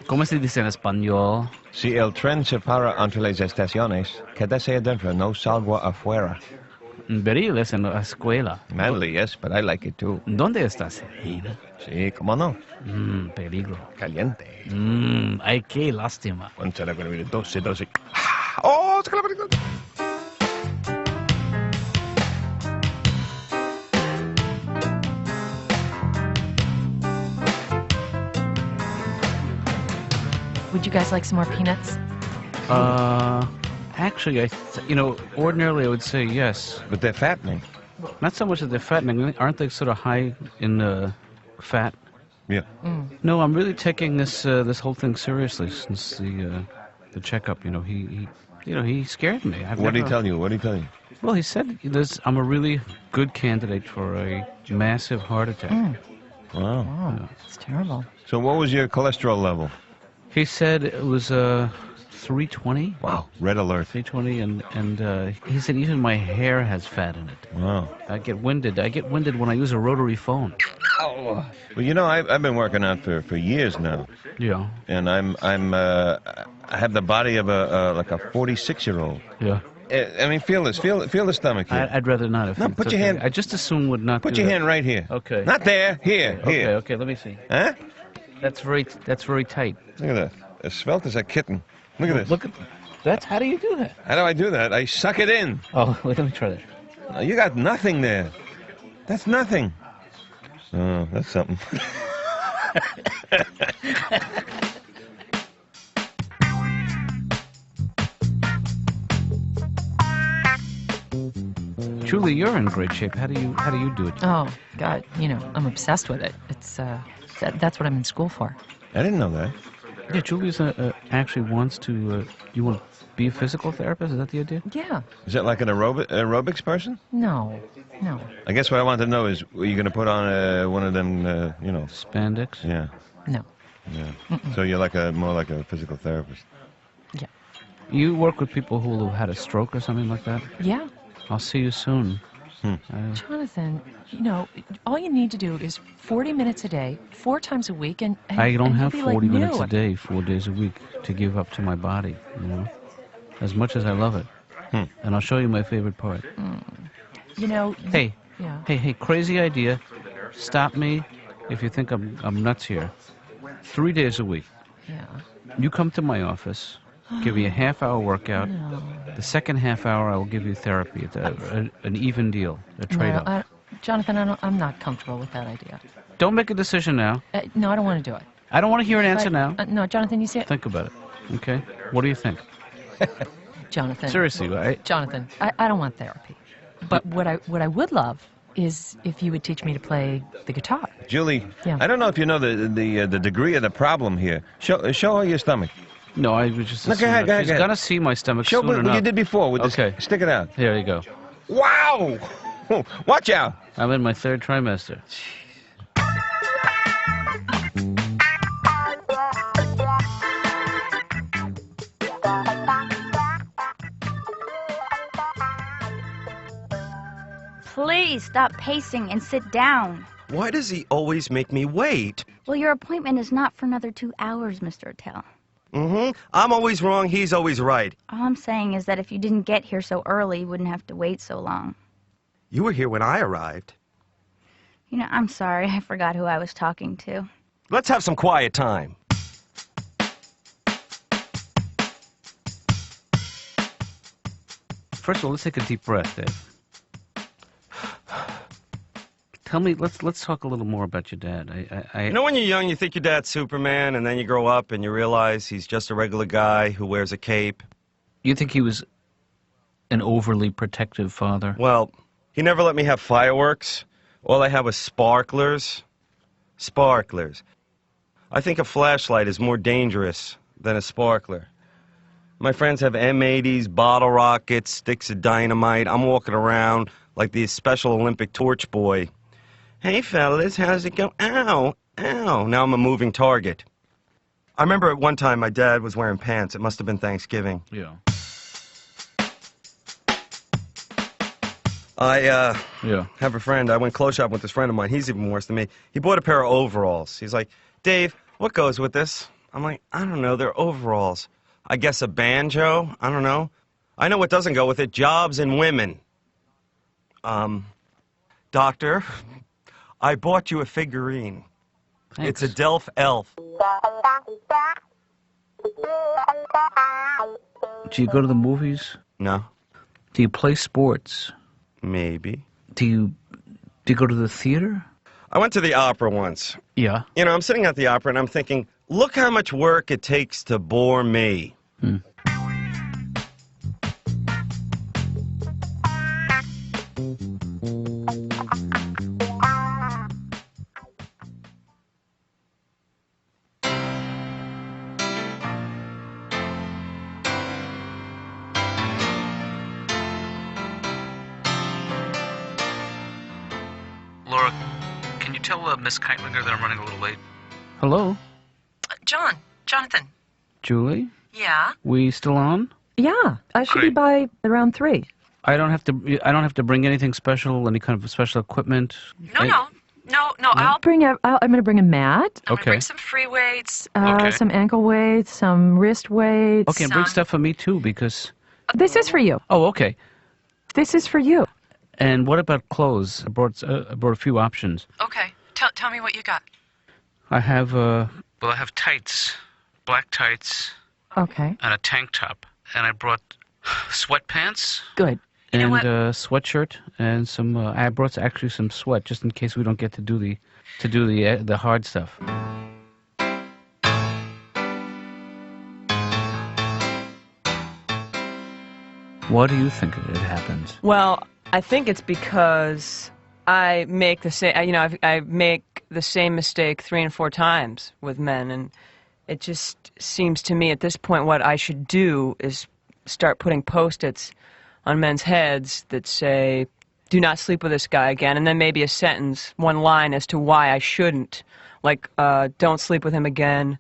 ¿Cómo se dice en español? Si el tren se para entre las estaciones, quédese adentro, no salga afuera. Beriles en la escuela. Manly, yes, but I like it too. ¿Dónde estás, Reina? Sí, cómo no. Peligro. Caliente. Ay, qué lástima. One será con el 12, 12. ¡Oh! ¡Saca la película! Would you guys like some more peanuts? Actually, ordinarily I would say yes. But they're fattening. Not so much that they're fattening. Aren't they sort of high in fat? Yeah. No, I'm really taking this whole thing seriously since the checkup. He scared me. What did he tell you? What did he tell you? Well, he said I'm a really good candidate for a massive heart attack. Wow. Oh, it's terrible. So what was your cholesterol level? He said it was 320. Wow. Red alert. 320, and he said even my hair has fat in it. Wow. I get winded when I use a rotary phone. Well, I've been working out for years now. Yeah. And I have the body of a 46-year-old. Yeah. I mean, feel this. Feel the stomach here. I'd rather not. If No, it's put your okay. hand. I just assume would not. Put do your that. hand right here. Okay. Not there. Here. Here. Okay. Let me see. Huh? That's very tight. Look at that. As svelte as a kitten. Look at this. Look at that's. How do you do that? How do I do that? I suck it in. Oh, wait, let me try that. No, you got nothing there. That's nothing. Oh, that's something. Julie, you're in great shape. How do you do it? Oh, God, I'm obsessed with it. It's, that's what I'm in school for. I didn't know that. Yeah, Julie's actually wants to. You want to be a physical therapist? Is that the idea? Yeah. Is that like an aerobics person? No. I guess what I want to know is, are you going to put on one of them, Spandex? Yeah. No. Yeah. So you're more like a physical therapist. Yeah. You work with people who have had a stroke or something like that? Yeah. I'll see you soon. Jonathan, all you need to do is 40 minutes a day, 4 times a week, and I don't and have you'll be 40 like minutes new. a day, 4 days a week to give up to my body, as much as I love it. And I'll show you my favorite part. Hey, Yeah. hey, crazy idea. Stop me if you think I'm nuts here. 3 days a week. Yeah. You come to my office, give me a half-hour workout. No. The second half hour, I will give you therapy. It's an even deal, a trade-off. No, Jonathan, I'm not comfortable with that idea. Don't make a decision now. No, I don't want to do it. I don't want to hear an answer But, now. No, Jonathan, you see it? Think about it, okay? What do you think? Jonathan. Seriously, right? Jonathan, I don't want therapy. But what I would love is if you would teach me to play the guitar. Julie, Yeah. I don't know if you know the degree of the problem here. Show her your stomach. No, I was just. Look, go ahead, go ahead, She's go ahead. gonna see my stomach Show soon what enough. you did before with this. Okay. Stick it out. There you go. Wow! Watch out! I'm in my 3rd trimester. Please stop pacing and sit down. Why does he always make me wait? Well, your appointment is not for another 2 hours, Mr. Attell. I'm always wrong, he's always right. All I'm saying is that if you didn't get here so early, you wouldn't have to wait so long. You were here when I arrived. I'm sorry. I forgot who I was talking to. Let's have some quiet time. First of all, let's take a deep breath, Dave. Tell me, let's talk a little more about your dad. You know when you're young, you think your dad's Superman, and then you grow up and you realize he's just a regular guy who wears a cape. You think he was an overly protective father? Well, he never let me have fireworks. All I had was sparklers. Sparklers. I think a flashlight is more dangerous than a sparkler. My friends have M80s, bottle rockets, sticks of dynamite. I'm walking around like the Special Olympic torch boy. Hey, fellas, how's it go? Ow, ow. Now I'm a moving target. I remember at one time my dad was wearing pants. It must have been Thanksgiving. Yeah. I Yeah. have a friend. I went clothes shopping with this friend of mine. He's even worse than me. He bought a pair of overalls. He's like, Dave, what goes with this? I'm like, I don't know, they're overalls. I guess a banjo? I don't know. I know what doesn't go with it, jobs and women. Doctor, I bought you a figurine. Thanks. It's a Delph elf. Do you go to the movies? No, Do you play sports? maybe. Do you go to the theater? I went to the opera once. Yeah. You know, I'm sitting at the opera and I'm thinking, look how much work it takes to bore me. Laura, can you tell Miss Keitlinger that I'm running a little late? Hello, Jonathan. Julie. Yeah? We still on? Yeah, I should be Great. by around 3. I don't have to bring anything special, any kind of special equipment. I'll bring. I'm going to bring a mat. I'm gonna bring some free weights, Okay. some ankle weights, some wrist weights. Okay, and bring stuff for me too, because. This is for you. Oh, okay. This is for you. And what about clothes? I brought a few options. Okay. Tell me what you got. I have Well, I have tights, black tights, Okay. and a tank top. And I brought sweatpants. Good. and what? a sweatshirt and some. I brought actually some sweat just in case we don't get to do the hard stuff. Why do you think it happens? Well, I think it's because I make the same. I make the same mistake 3 and 4 times with men, and it just seems to me at this point what I should do is start putting Post-its on men's heads that say, "Do not sleep with this guy again," and then maybe a sentence, one line as to why I shouldn't, like, "Don't sleep with him again."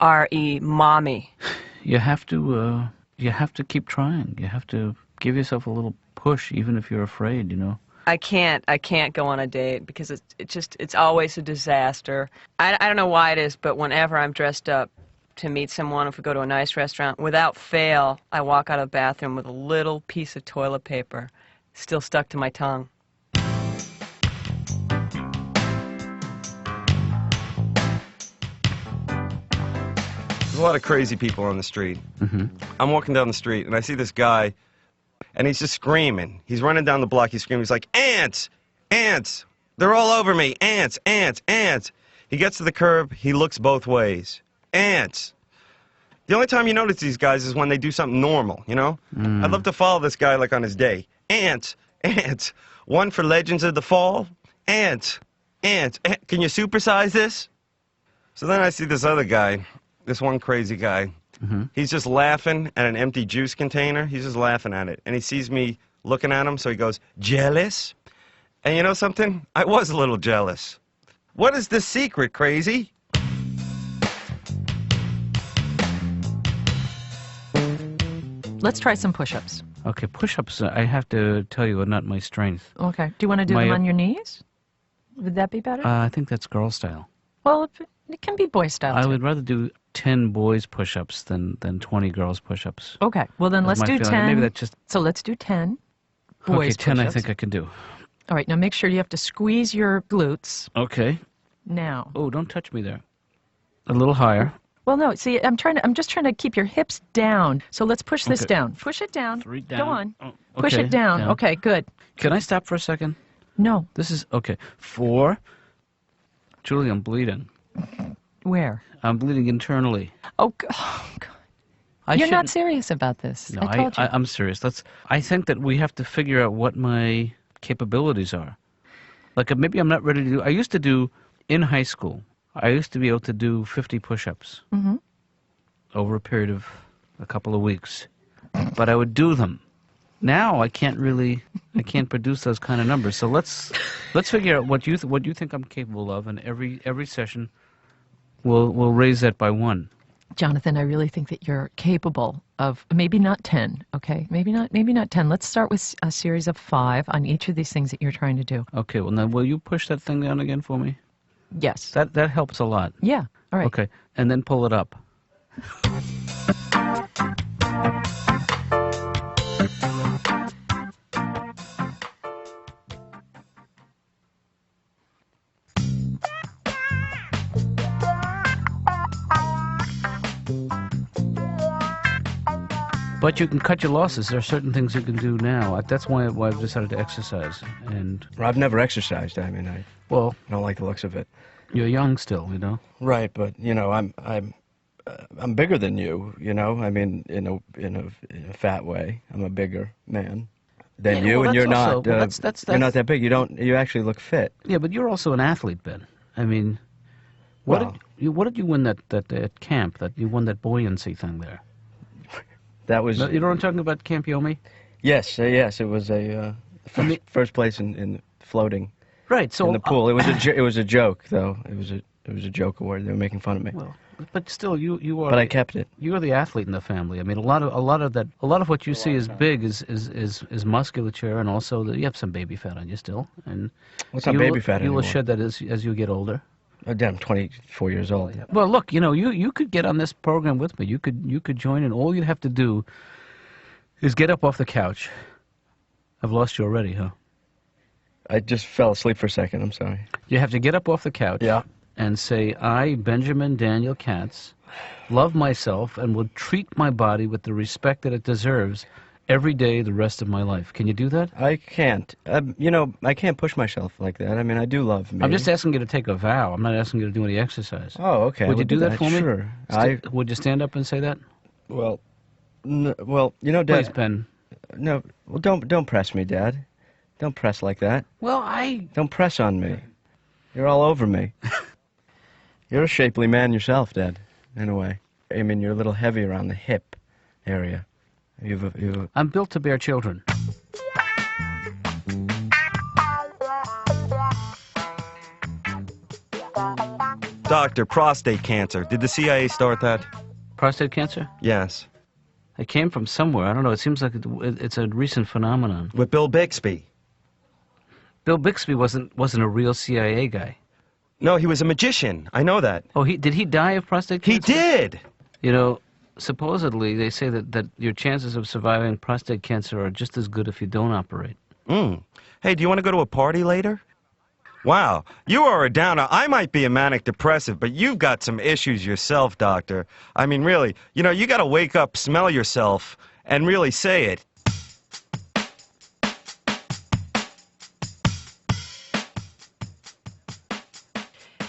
R.E. Mommy. You have to keep trying. You have to give yourself a little push, even if you're afraid. You know. I can't go on a date because it's always a disaster. I don't know why it is, but whenever I'm dressed up to meet someone, if we go to a nice restaurant, without fail, I walk out of the bathroom with a little piece of toilet paper still stuck to my tongue. There's a lot of crazy people on the street. Mm-hmm. I'm walking down the street, and I see this guy, and he's just screaming. He's running down the block. He's screaming. He's like, "Ants! Ants! They're all over me! Ants! Ants! Ants!" He gets to the curb. He looks both ways. Ants! The only time you notice these guys is when they do something normal, you know? I'd love to follow this guy, like, on his day. Ants! Ants! One for Legends of the Fall. Ants! Ants! Can you supersize this? So then I see this other guy, this one crazy guy. Mm-hmm. He's just laughing at an empty juice container. He's just laughing at it. And he sees me looking at him, so he goes, "Jealous?" And you know something? I was a little jealous. What is the secret, crazy? Let's try some push-ups. Okay, push-ups. I have to tell you, are not my strength. Okay. Do you want to do My, them uh, on your knees? Would that be better? I think that's girl style. Well, it can be boy style I too. would rather do 10 boys push-ups than 20 girls push-ups. Okay. Well, then That's let's my do feeling. 10. Maybe that's just. So let's do 10 Okay, boys 10 I push-ups. think I can do. All right. Now make sure you have to squeeze your glutes. Okay. Now. Oh, don't touch me there. A little higher. Well, no. See, I'm just trying to keep your hips down. So let's push this Okay. down. Push it down. 3 down. Go on. Oh, Push okay, it down. Okay. Good. Can I stop for a second? No. This is okay. 4. Julie, I'm bleeding. Where? I'm bleeding internally. Oh, God. You're not serious about this. No, I told you. I'm serious. I think that we have to figure out what my capabilities are. Like, maybe I'm not ready to do. I used to do in high school. I used to be able to do 50 push-ups over a period of a couple of weeks, but I would do them. Now I can't produce those kind of numbers. So let's figure out what you think I'm capable of, and every session we'll raise that by 1. Jonathan, I really think that you're capable of maybe not 10, okay? Maybe not 10. Let's start with a series of 5 on each of these things that you're trying to do. Okay. Well, now will you push that thing down again for me? Yes. That helps a lot. Yeah. All right. Okay, and then pull it up. But you can cut your losses. There are certain things you can do now. That's why I've decided to exercise. And Well, I've never exercised. I mean, I well, don't like the looks of it. you're young still, you know. Right, but you know, I'm bigger than you. You know, I mean, in a fat way. I'm a bigger man than Yeah, you, well, and you're that's also- not. well, that's- You're not that big. You actually look fit. Yeah, but you're also an athlete, Ben. I mean, Well- what did you win that at camp? That you won that buoyancy thing there. That was. No, you know what I'm talking about, Camp Yomi? Yes, yes. It was a first place in floating Right. So in the pool. It was a joke, though. It was a joke award. They were making fun of me. well, but still, you are. But I kept it. You are the athlete in the family. I mean, a lot of what you see as big is musculature, and also you have some baby fat on you still. And What's not you baby will- fat You will anymore? shed that as you get older. Damn, I'm 24 years old. Well, look, you know, you could get on this program with me. You could join in. All you'd have to do is get up off the couch. I've lost you already, huh? I just fell asleep for a second. I'm sorry. You have to get up off the couch Yeah. and say, I, Benjamin Daniel Katz, love myself and will treat my body with the respect that it deserves every day the rest of my life. Can you do that? I can't. You know, I can't push myself like that. I mean, I do love me. I'm just asking you to take a vow. I'm not asking you to do any exercise. Oh, okay. I Would you do that for me? Sure. Would you stand up and say that? Well, well, you know, Dad. Please, Ben. No, well, don't press me, Dad. Don't press like that. Well, Don't press on me. You're all over me. You're a shapely man yourself, Dad, in a way. I mean, you're a little heavy around the hip area. I'm built to bear children. Doctor, prostate cancer. Did the CIA start that? Prostate cancer? Yes. It came from somewhere. I don't know. It seems like it's a recent phenomenon. With Bill Bixby. Bill Bixby wasn't a real CIA guy. No, he was a magician. I know that. Oh, did he die of prostate He cancer? did! You know, supposedly they say that your chances of surviving prostate cancer are just as good if you don't operate. Hey, do you want to go to a party later? Wow, you are a downer. I might be a manic depressive, but you've got some issues yourself, Doctor. I mean, really, you know, you got to wake up, smell yourself, and really say it.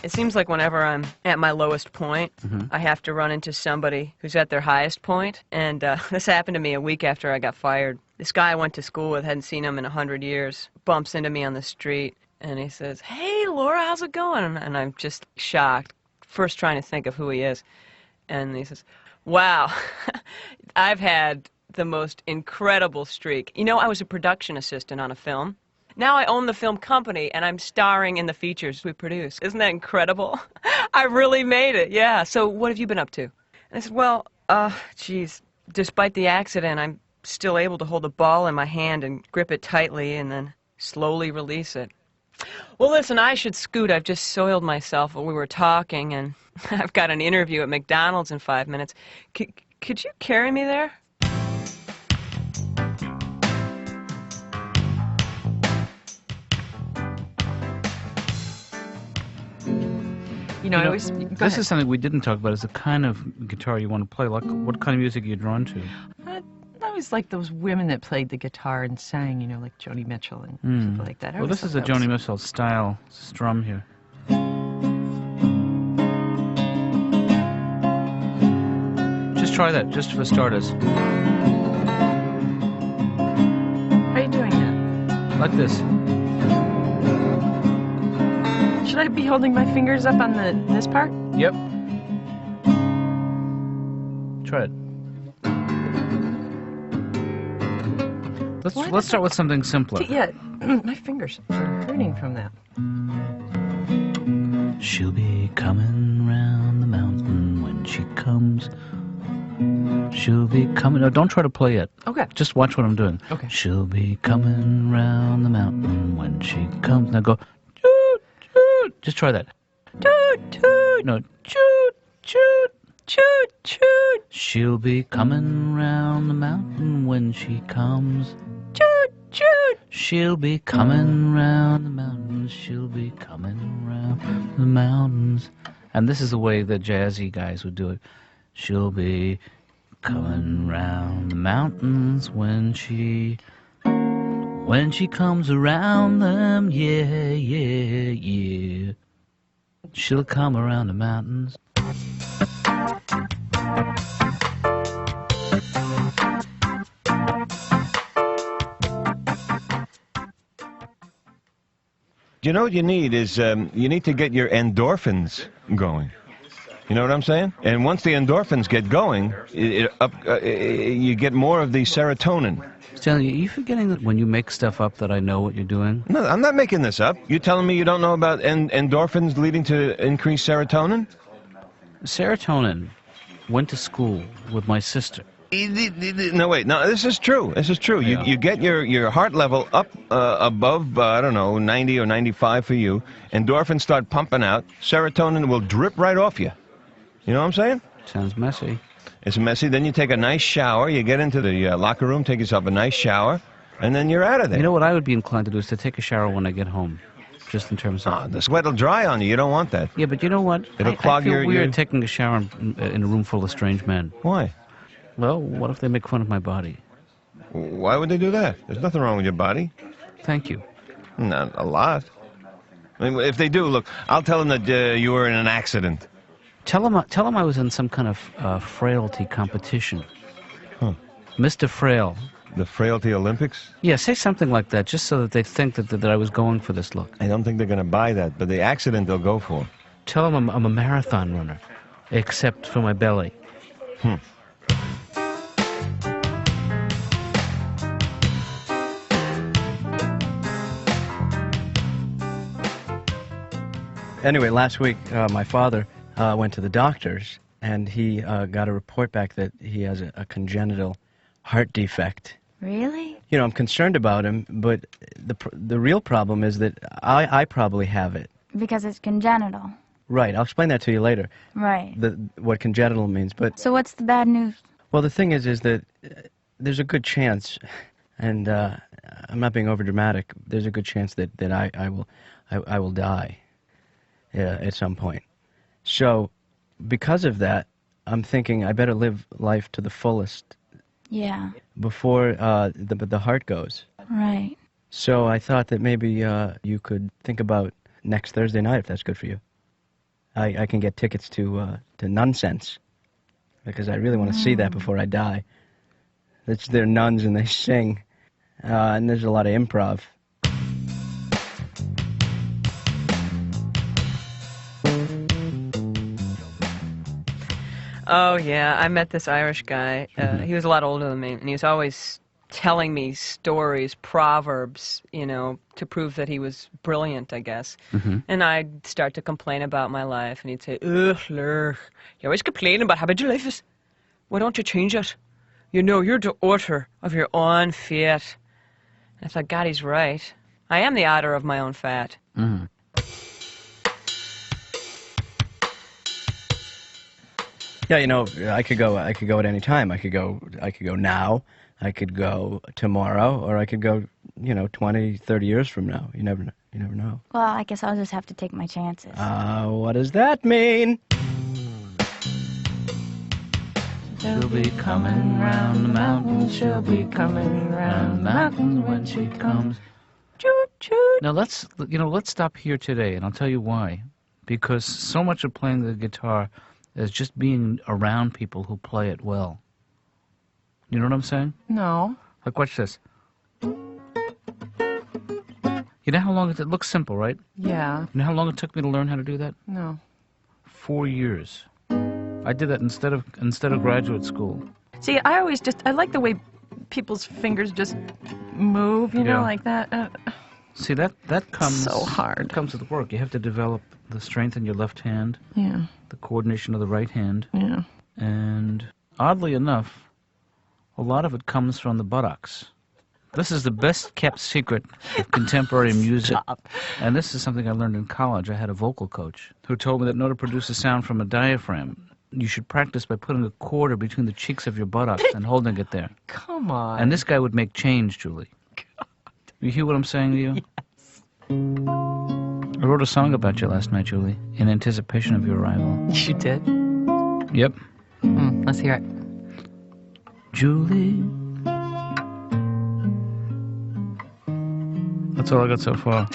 It seems like whenever I'm at my lowest point, I have to run into somebody who's at their highest point. And this happened to me a week after I got fired. This guy I went to school with, hadn't seen him in 100 years, bumps into me on the street, and he says, "Hey, Laura, how's it going?" And I'm just shocked, first trying to think of who he is. And he says, "Wow, I've had the most incredible streak. You know, I was a production assistant on a film. Now I own the film company, and I'm starring in the features we produce. Isn't that incredible? I really made it, yeah. So what have you been up to?" And I said, "Well, geez, despite the accident, I'm still able to hold a ball in my hand and grip it tightly and then slowly release it." "Well, listen, I should scoot. I've just soiled myself while we were talking, and I've got an interview at McDonald's in 5 minutes. Could you carry me there?" You know, I always... Go This ahead. is something we didn't talk about, is the kind of guitar you want to play. Like, what kind of music are you drawn to? I always like those women that played the guitar and sang, you know, like Joni Mitchell and people like that. I Well, always this is a thought that Joni was- Mitchell style strum here. Just try that, just for starters. How are you doing that? Like this. Should I be holding my fingers up on this part? Yep. Try it. Let's start with something simpler. Yeah, my fingers are hurting from that. She'll be coming round the mountain when she comes. She'll be coming. No, don't try to play it. Okay. Just watch what I'm doing. Okay. She'll be coming round the mountain when she comes. Now go, toot, toot. Just try that. Toot, toot. No, toot, Choot. Choot, choot. She'll be coming round the mountain when she comes. Choot, choot. She'll be coming round the mountains. She'll be coming round the mountains. And this is the way the jazzy guys would do it. She'll be coming round the mountains when she comes around them. Yeah, yeah, yeah. She'll come around the mountains. You know what you need is you need to get your endorphins going. You know what I'm saying? And once the endorphins get going, you get more of the serotonin. Stanley, are you forgetting that when you make stuff up that I know what you're doing? No, I'm not making this up. You telling me you don't know about endorphins leading to increased serotonin? Serotonin went to school with my sister. No, wait. No, this is true. This is true. Yeah. You get your heart level up above, I don't know, 90 or 95 for you. Endorphins start pumping out. Serotonin will drip right off you. You know what I'm saying? Sounds messy. It's messy. Then you take a nice shower. You get into the locker room, take yourself a nice shower, and then you're out of there. You know what I would be inclined to do is to take a shower when I get home, just in terms of... The sweat will dry on you. You don't want that. Yeah, but you know what? It'll clog I feel your... weird taking a shower in a room full of strange men. Why? Well, what if they make fun of my body? Why would they do that? There's nothing wrong with your body. Thank you. Not a lot. I mean, if they do, look, I'll tell them that you were in an accident. Tell them I was in some kind of frailty competition. Huh. Mr. Frail. The Frailty Olympics? Yeah, say something like that, just so that they think that I was going for this look. I don't think they're going to buy that, but the accident they'll go for. Tell them I'm a marathon runner, except for my belly. Anyway, last week, my father went to the doctors, and he got a report back that he has a congenital heart defect. Really? You know, I'm concerned about him, but the real problem is that I probably have it. Because it's congenital. Right, I'll explain that to you later, Right. what congenital means. But So what's the bad news? well, the thing is that there's a good chance, and I'm not being overdramatic, there's a good chance that I will die at some point. So, because of that, I'm thinking I better live life to the fullest Yeah. before the heart goes. Right. So I thought that maybe you could think about next Thursday night, if that's good for you. I can get tickets to Nonsense, because I really want to see that before I die. They're nuns and they sing, and there's a lot of improv. Oh, yeah, I met this Irish guy. He was a lot older than me, and he was always telling me stories, proverbs, you know, to prove that he was brilliant, I guess. And I'd start to complain about my life, and he'd say, ugh, lurch, you're always complaining about how bad your life is. Why don't you change it? You know, you're the author of your own fate. And I thought, God, he's right. I am the author of my own fate. Yeah, you know, I could go at any time. I could go now, I could go tomorrow, or I could go, 20, 30 years from now. You never know. Well, I guess I'll just have to take my chances. What does that mean? She'll be coming round the mountains, she'll be coming round the mountains when she comes. Choot, choot. Now let's stop here today, and I'll tell you why. Because so much of playing the guitar is just being around people who play it well. You know what I'm saying? No. Like, watch this. You know how long it looks simple, right? Yeah. You know how long it took me to learn how to do that? No. 4 years. I did that instead of graduate school. See, I like the way people's fingers just move, Yeah. like that. See, that comes... So hard. It comes with work. You have to develop the strength in your left hand, Yeah. the coordination of the right hand, Yeah. and oddly enough, a lot of it comes from the buttocks. This is the best kept secret of contemporary music. And this is something I learned in college. I had a vocal coach who told me that in order to produce a sound from a diaphragm, you should practice by putting a quarter between the cheeks of your buttocks and holding it there. Come on. And this guy would make change, Julie. You hear what I'm saying to you? Yes. I wrote a song about you last night, Julie, in anticipation of your arrival. You did? Yep. Let's hear it. Julie. That's all I got so far.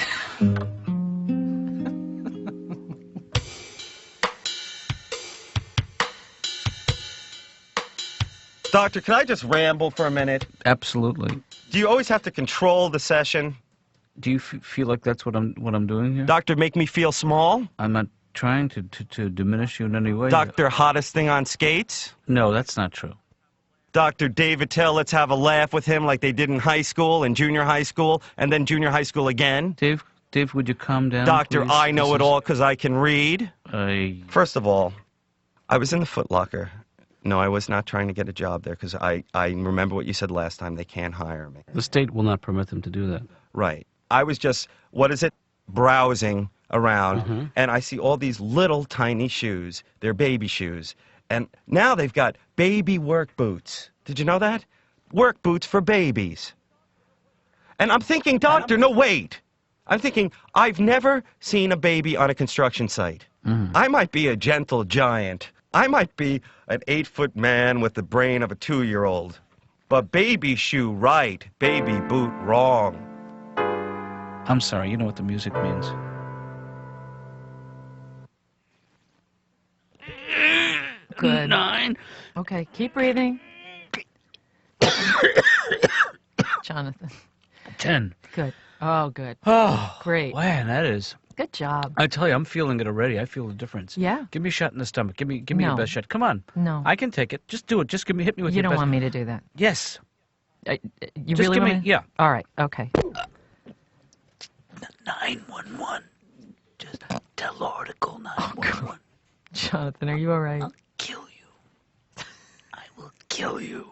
Doctor, can I just ramble for a minute? Absolutely. Do you always have to control the session? Do you feel like that's what I'm doing here? Doctor, make me feel small? I'm not trying to diminish you in any way. Doctor, hottest thing on skates? No, that's not true. Dr. David Tell, let's have a laugh with him like they did in high school and junior high school and then junior high school again. Dave, would you calm down, Doctor, please? I know it all because I can read. First First of all, I was in the Foot Locker. No, I was not trying to get a job there because I remember what you said last time. They can't hire me. the state will not permit them to do that. Right. I was just, browsing around, and I see all these little tiny shoes. They're baby shoes. And now they've got baby work boots. Did you know that? Work boots for babies. And I'm thinking, doctor, no, wait. I'm thinking, I've never seen a baby on a construction site. I might be a gentle giant. I might be an 8-foot man with the brain of a 2-year-old. But baby shoe right, baby boot wrong. I'm sorry, you know what the music means. Good. 9. Okay, keep breathing. Jonathan. 10. Good. Oh, good. Oh, Great. Man, that is. Good job. I tell you, I'm feeling it already. I feel the difference. Yeah. Give me a shot in the stomach. Give me your No. best shot. Come on. No. I can take it. Just do it. Just hit me with You your don't best. want me to do that. Yes. You Just really give me. want me? Yeah. All right. Okay. 911. Just tell Laura to call 911. Jonathan, are you all right? I'll kill you. I will kill you.